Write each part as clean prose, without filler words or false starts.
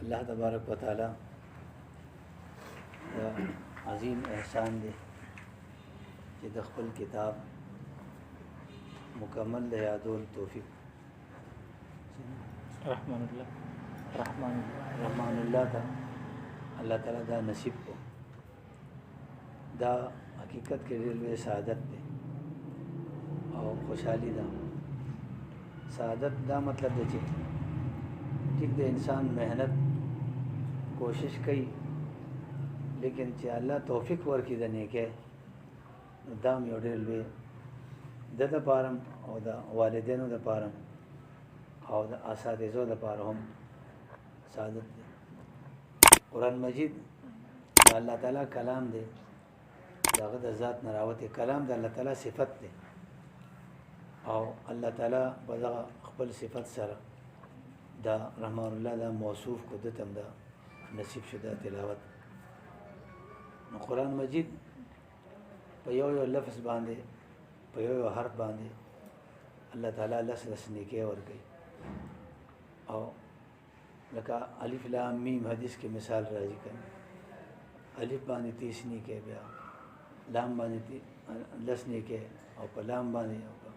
الله تبارک وتعالى عظیم احسان دی چې د خپل کتاب مکمل د یادول توفیق رحمان الله ته الله تعالی دا نصیب کو دا حقیقت کې ډېر لوی سعادت دی او خوشحالي ده. سعادت دا مطلب دی چې ټیک د انسان مهنت کوشش کوي لیکن چې الله توفیق ورکړي د نیکۍ نو دا هم یو ډېر لوی د دپاره او د والدینو دپاره او د اساتذو دپاره هم سعادت دی. قرآن مجید د الله تعالی کلام دی، دغه د ذات نه راوتی کلام د الله تعالی صفت دی او الله تعالی په دغه خپل صفت سره دا رحمان الله دا موصوف کو د تم دا نصیب شده تلاوت. نو قرآن مجید په یو یو لفظ باندې په یو یو حرف باندې الله تعالی لس نیکۍ ورکوي او لکه الف لام میم حدیث کې مثال راځي کنه، الف باندې 30 نیکۍ، بیا لام باندې 10 نیکۍ او په لام باندې او په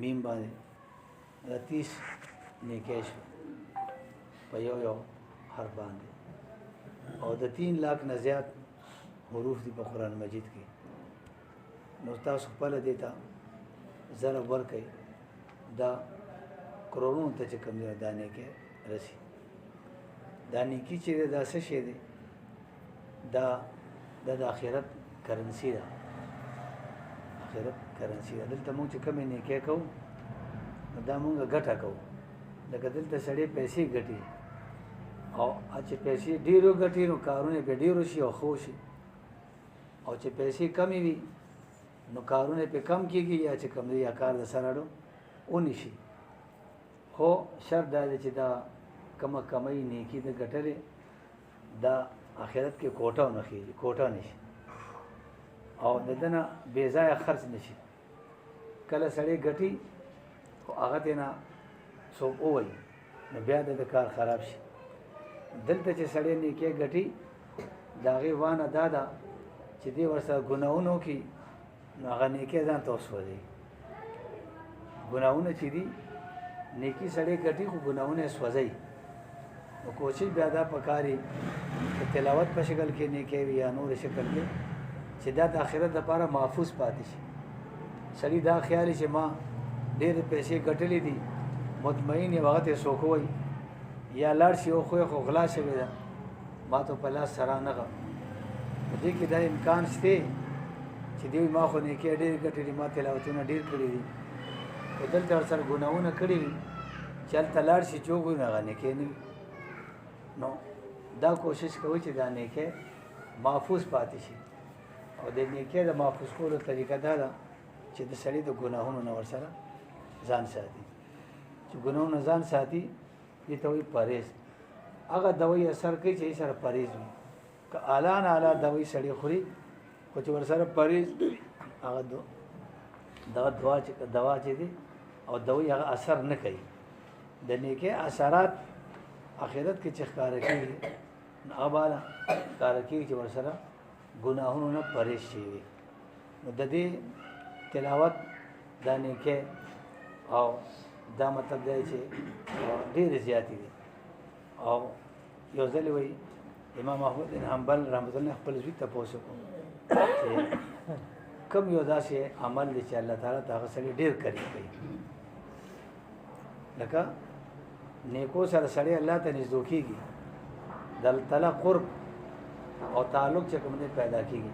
میم باندې 30 نیکۍ شو په یو یو حرف باندې او د 3 لاکھ نه زیات حروف دي په قرآن مجید کې. نو تاسو خپل دیتا ضرب ورکړئ دا کرورونو ته چې کوم دی دا نیکۍ رسي. دا نیکي چې دا څه شی دی؟ دا د آخرت کرنسی ده، آخرت کرنسی ده. دلته موږ چې کومې نیکۍ کوو نو دا موږ ګټه کوو. لکه دلته سړی پیسې ګټي او چې پیسې ډېرو ګټي نو کارونه به ډېرو شي او ښه شي، او چې پیسې کمې وي نو کارونه په کم کېږي یا چې کم دی یا کار د سره اړو ونی شي. خو شرط دا دی چې دا کمه کمۍ نیکي د ګټلې دا آخرت کې کوټه نه خېږي، کوټه نشي او د دنه بې ځایه خرڅ نشي. کله سړی ګټي خو هغه ته نه څوک ووایي نو بیا د کار خراب شي. دلته چې سړی نیکۍ ګټي د هغې وانه دا ده چې دی ورسره ګناهونه وکړي نو هغه نیکۍ ځان ته وسوځوي. ګناهونه چې دي نیکي سړی ګټي خو ګناهونه یې سوځوي. نو کوشش بیا دا پکاري چې تلاوت په شکل کې نیکۍ وي یا نور شکل کې چې دا د آخرت لپاره محفوظ پاتې شي. سړي دا خیال چې ما ډېرې پیسې ګټلې دي مطمئن یې وخت یې څوک وایي یا لاړ شي او خو یې خو غلا شوې ده ما ته په لاس سره نه غم. په دې کې دا امکان شته چې دوی ما خو نیکۍ ډېرې ګټلې، ما تلاوتونه ډېر کړي دي، خو دلته ورسره ګناهونه کړي وي چې هلته لاړ شي چې وګوري نو هغه نیکۍ نه وي. نو دا کوشش کوي چې دا نیکۍ محفوظ پاتې شي او د نیکۍ د محفوظ کولو طریقه دا ده چې د سړي د ګناهونو نه ورسره ځان ساتي. چې ګناهونه ځان ساتي دې ته وایي پرهیز. هغه دوایي اثر کوي چې سره پرهیز وي. که اعلی نه اعلی دوایي سړی خوري خو چې ورسره پرهیز هغه دوا چې دي او دوایي هغه اثر نه کوي. د نیکۍ اثرات آخرت کې چې ښکاره کېږي نو هغه بالا ښکاره کېږي چې ورسره ګناهونو نه پرهیز شوي وي. نو د دې تلاوت دا نیکۍ او دا مطلب دی چې ډېرې زیاتې دي. او یو ځل وایي امام احمد بن حنبل رحمت الله خپل زوی تپوس وکړو چې کوم یو داسې عمل دی چې الله تعالی ته هغه سړی ډېر قریب کوي. لکه نیکو سره سړی الله ته نږدې کېږي، د الله تعالی قرب او تعلق چې کوم دی پیدا کېږي.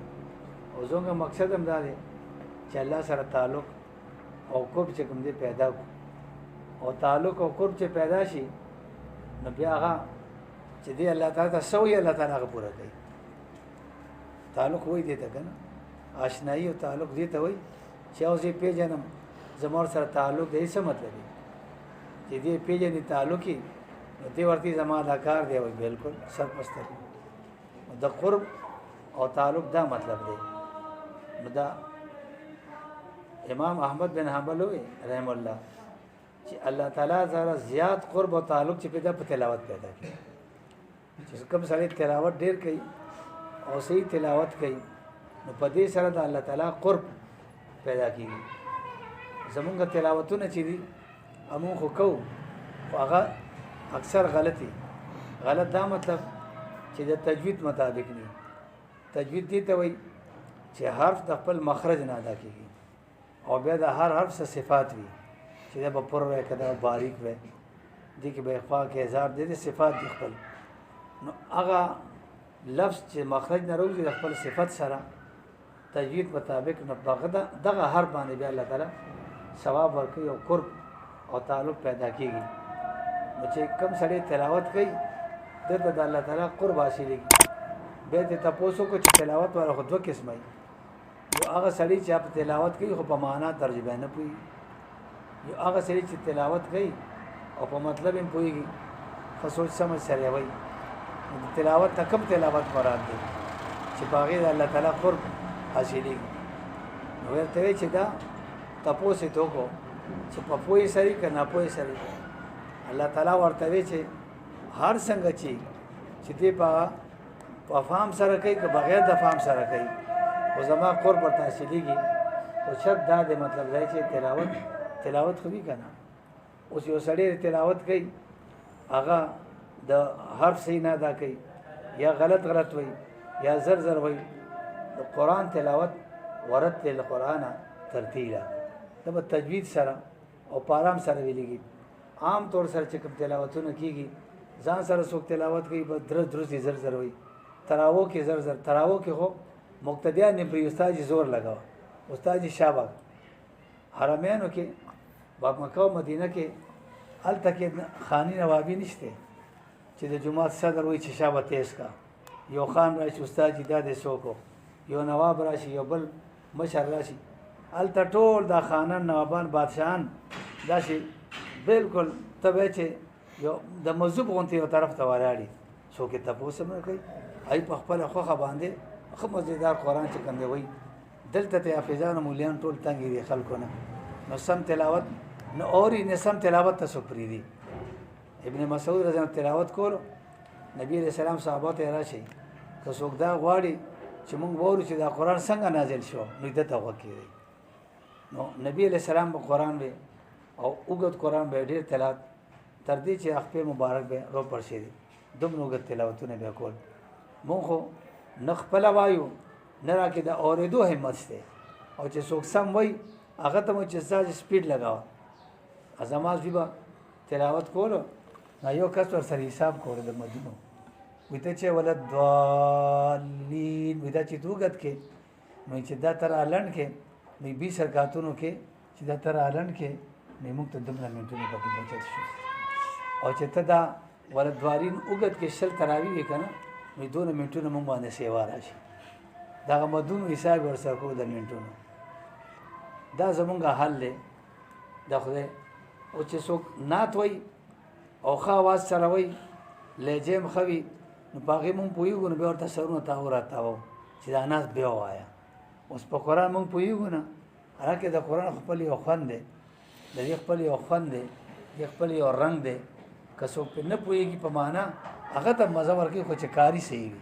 او زموږ مقصد هم دا دی چې الله سره تعلق او قرب چې کوم دی پیدا کړو او تعلق او قرب چې پیدا شي نو بیا هغه چې دی الله تعالی ته سوی الله تعالی هغه پوره کوي. تعلق وایي دې ته که نه آشنایي او تعلق دې ته وایي چې اوس یې پېژنم زما سره تعلق دی. څه مطلب دی چې دې پېژنې تعلق یې نو دې ورته زما دا کار دی وایي بالکل سرپسته. د قرب او تعلق دا مطلب دی. نو دا امام احمد بن حنبل وایي رحم الله چې الله تعالی سره زیات قرب او تعلق چې پیدا په تلاوت پیدا کړي. چې کوم سړی تلاوت ډیر کوي او صحیح تلاوت کوي نو په دې سره د الله تعالی قرب پیدا کیږي. زمونږ تلاوتونه چې دي امون خو کو هغه اکثر غلط دا مطلب چې د تجوید مطابق نه. تجوید دي ته وایي چې حرف د خپل مخرج نه ادا کیږي او بیا د هر حرف څخه صفات وي چې دا په پر وای کده باریک وای دي کې به اخفا کې هزار دي صفات دي خپل. نو هغه لفظ چې مخرج نه راوځي د خپل صفت سره تجوید مطابق نه دغه هر باندې بیا الله تعالی ثواب ورکوي او قرب او تعلق پیدا کیږي. نو چې کم سړی تلاوت کوي دته د الله تعالی قرب حاصلېږي. به ته تاسو کو چې تلاوت ولا خو دوه قسمه یو هغه سړی چې په تلاوت کوي خو په معنا ترجمه نه پوي، یو هغه سړی چې تلاوت کوي او په مطلب یې پويږي خو سوچ سمجھ سره وي. تلاوت کم تلاوت مراد دی چې باغې د الله تعالی قرب حاصلېږي. نو ورته چې دا تاسو ته کو چې په پوي سری کنه پوي سری الله تعالی ورته چې هر څنګه چې دې په فهم سره کوي که بغیر د فهم سره کوي او زما قرب ورته حاصلېږي. او شرط دا دی مطلب دی چې تلاوت خو وی کنه اوس یو سړی تلاوت کوي هغه د حرف صحیح نه ادا کوي یا غلط وای یا زر وای. د قرآن تلاوت ورتل القرآن ترتیلا دا په تجوید سره او پارام سره ویلېږي. عام طور سره چې کوم تلاوتونه کیږي ځان سره څوک تلاوت کوي په درست زر وای. تراو کې زر تراو کې خو مقتدیان نه پری استاد زور لگاو استاد شابه حرمینو کې باب مکه او مدینه کې الته کې خانی نوابی نشته چې د جمعه صدر وای چې شابه تیز کا یو خان راشي استاد دې سوکو یو نواب راشي یو بل مشر راشي الته ټول د خانان نوابان بادشاہان داسي بالکل تبه چې یو د مذهب غونته یو طرف ته ولاړی څوک ته پوسمه کوي ای په خپل خوخه باندې خو مزیدار قرآن چې کنده وای دلته ته حافظان مولیان ټول تنګي دي خلکو نه نو سم تلاوت نو اوري نه سم تلاوت ته سپری دي. ابن مسعود رضی الله تلاوت کول نبی رسول الله صحابه ته راشي که څوک دا غواړي چې موږ وورو چې دا قرآن څنګه نازل شو نو دته وکړي. نو نبی علیہ السلام په قرآن به او وګت قرآن به ډیر تلاوت تر دې چې خپل مبارک به رو پرشي دي دومره وګت تلاوتونه به کول. مونږ خو نخپل وایو نه راکې د اورېدو همت شته او چې څوک سم وای هغه ته مو چې ساج سپیډ لگاو ازماز دیبا تلاوت کولو نه یو کس ور سره حساب کوله د مدینو وته چې ولد ضالین ودا چې دوغت کې نو چې دا تر الان کې نو 20 رکعاتونو کې چې دا تر الان کې نه موږ ته دمره منټونه پکې بچت شو او چې ته دا ولد ضالین وګت کې شل تراوی وکنه نو 2 منټونه موږ باندې سیوا راشي دا مدونو حساب ورسره کو د منټونو. دا زمونږ حل دی د خدای او چې څوک نات وای او ښه आवाज سره وای لهجه مخوي نو باغې مونږ پویږو نو به ورته سرونه تاو راتاو چې دا ناس بیا وایا. اوس په قرآن مونږ پویږو نه هغه د قرآن خپل یو خوند دی د دې خپل یو خوند دی د خپل یو رنگ دی که څوک نه پویږي په معنا هغه ته مزه ورکوي خو چې کاری صحیح وي.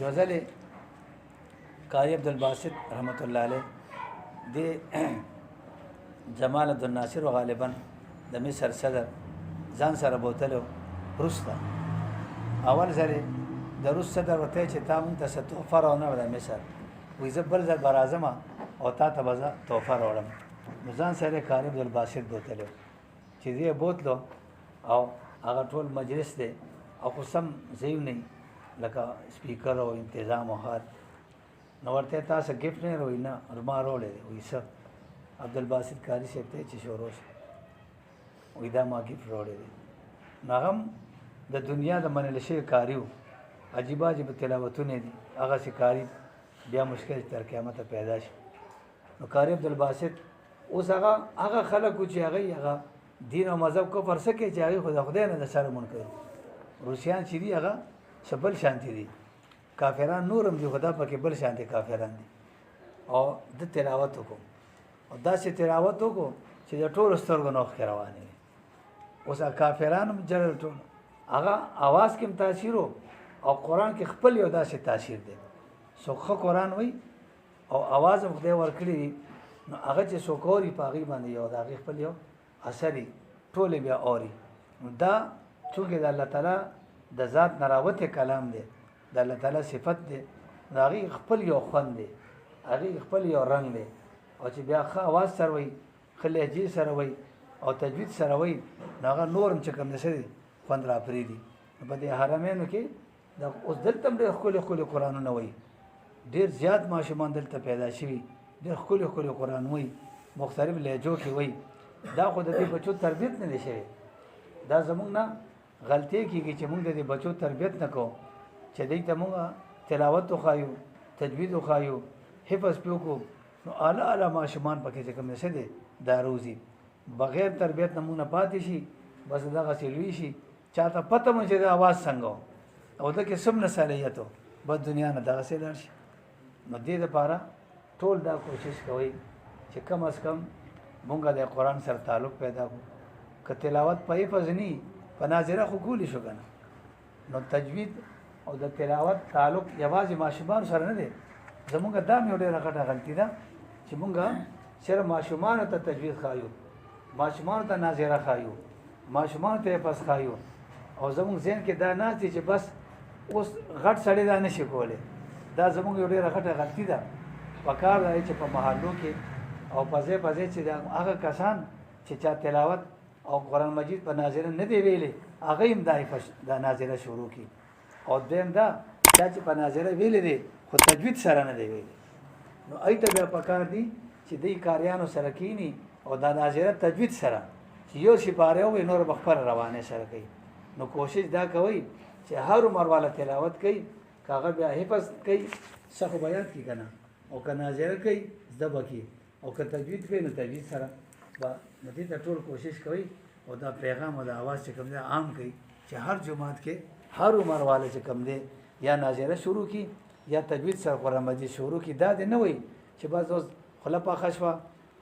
یو ځلې قاری عبدالباسط رحمت الله علیه د جمال عبد الناصر غالبا د مصر صدر ځان سره بوتلو روسته اول ځل د روس صدر وته چې تا مونږ ته تحفه راوړنه د مصر وې زبر ځل برازمه او تا ته بزا تحفه راوړم ځان سره قاری عبدالباسط بوتلو چې دې بوتلو او هغه ټول مجلس دی او قسم زیو نه لکه سپیکر او تنظیم او هر نو ورته تاسو گیفت نه وروي نه ارما وروړي وې سب عبدالباسط قاری صاحب ته چې شوروش وې دا ما گیفت وروړي نغم د دنیا د منل شي کاریو عجیب عجیب تلاوتونه دي هغه شکاری بیا مشکل تر قیامت پیدا شي. نو قاری عبدالباسط اوس هغه خلک چې هغه دین او مذهب کو فرسکه چې هغه خدای نه د سره منکر روسیان چې دی هغه شبل شانتی دي کافران نورم دی خدا پکې بل شانتی کافران دي او د تلاوت کو او دا چې تلاوت کو چې د ټول سترګو نوخ روانه اوس کافرانو جره ټول هغه आवाज کې تاثیر او قران کې خپل یو داسې تاثیر دی سوخه قران وای او आवाज هم خدای ورکړي نو هغه چې سوکوري پاغي باندې یو د هغه خپل یو اثرې ټول بیا اوري دا چونکې د الله تعالی د ذات نراوت کلام دی د الله تعالی صفت دی دا هغه خپل یو خوند دی هغه خپل یو رنگ دی او چې بیا ښه आवाज سره وای خلهجی سره وای او تجوید سره وای هغه نورم چې کوم نشي خوند را پری دي په دې حرمینو کې دا اوس دلته ډېر خولي قرآنونه وای ډېر زیات ماشومان دلته پیدا شوي ډېر خولي قرآن وای مختلف لهجو کې وای دا خو د دې بچو تربیت نه لشي دا زمونږ نه غلطي کیږي چې موږ د دې بچو تربیت نه کوو چې دوی ته موږ تلاوت وخایو تجوید وخایو حفظ پیو کو نو اعلی ماشومان پکې چې کوم نشه دي دا روزي بغیر تربیت نه مونږ نه پاتې شي بس دا غسیلوي شي چاته پته مې چې د आवाज څنګه او دا کې سم نه صلاحیتو بس دنیا نه دا غسیلار شي نو دې لپاره ټول دا کوشش کوي چې کم از کم مونږ د قرآن سره تعلق پیدا کړو که تلاوت په فزنی په ناظره خو ګولې شو کنه نو تجوید او د تلاوت تعلق یوازې ماشومان سره نه دی زمونږ دا مې ډېره غټه غلطي ده چې مونږ صرف ماشومان ته تجوید خایو ماشومان ته ناظره خایو ماشومان ته پس خایو او زمونږ ذهن کې دا نه چې بس اوس غټ سړی دا نشي کولی دا زمونږ یو ډېره غټه غلطي ده پکار دی چې په محلو کې او پځې چې هغه کسان چې چا تلاوت او قرآن مجید په ناظره نه دی ویلي هغه هم دا ناظره شروع کی او دیم دا چې په ناظره ویلي دي خو تجوید سره نه دی ویلي نو ایته بیا پکار دي چې دې کاریانو سره کینی او دا ناظره تجوید سره چې یو شي پاره وي نور بخبر روانه سره کوي نو کوشش دا کوي چې هر عمر والا تلاوت کوي کاغه بیا حفظ کوي صح بیان کی کنه او که ناظره کوي زده کی او که تجوید کوي نو تجوید سره با مدې ته ټول کوشش کوي او دا پیغام او دا आवाज چې کوم دی عام کوي چې هر جماعت کې هر عمر والے چې کوم دی یا ناظره شروع کی یا تجوید سره قرآن مجید شروع کی دا نه وي چې بس اوس خلا په خشوا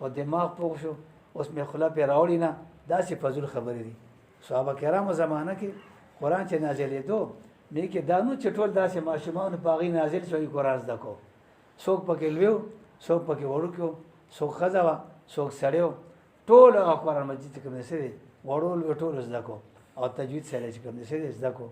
او دماغ پوښ شو اوس مې خلا په راوړی نه دا چې فضل خبرې دي صحابه کرامو زمانہ کې قرآن چې نازلې دو مې کې دانو چټول داسې ماشومان باغی نازل شوی قرآن زده کو څوک پکې لویو څوک پکې وړوکو څوک خزاوه څوک سړیو ټول قرآن مجید کوم څه دي وړول ټول زده کو او تجوید سره چې کوم څه دي زده کو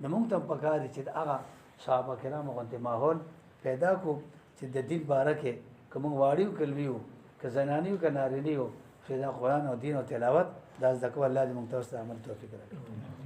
نو موږ ته پکاري چې هغه صحابه کرامو غونډه ماحول پیدا کو چې د دین باره کې کوم واړیو کلویو که زنانیو که نارینیو چې دا قرآن او دین او تلاوت دا زده کو الله دې موږ ته عمل توفیق راکړي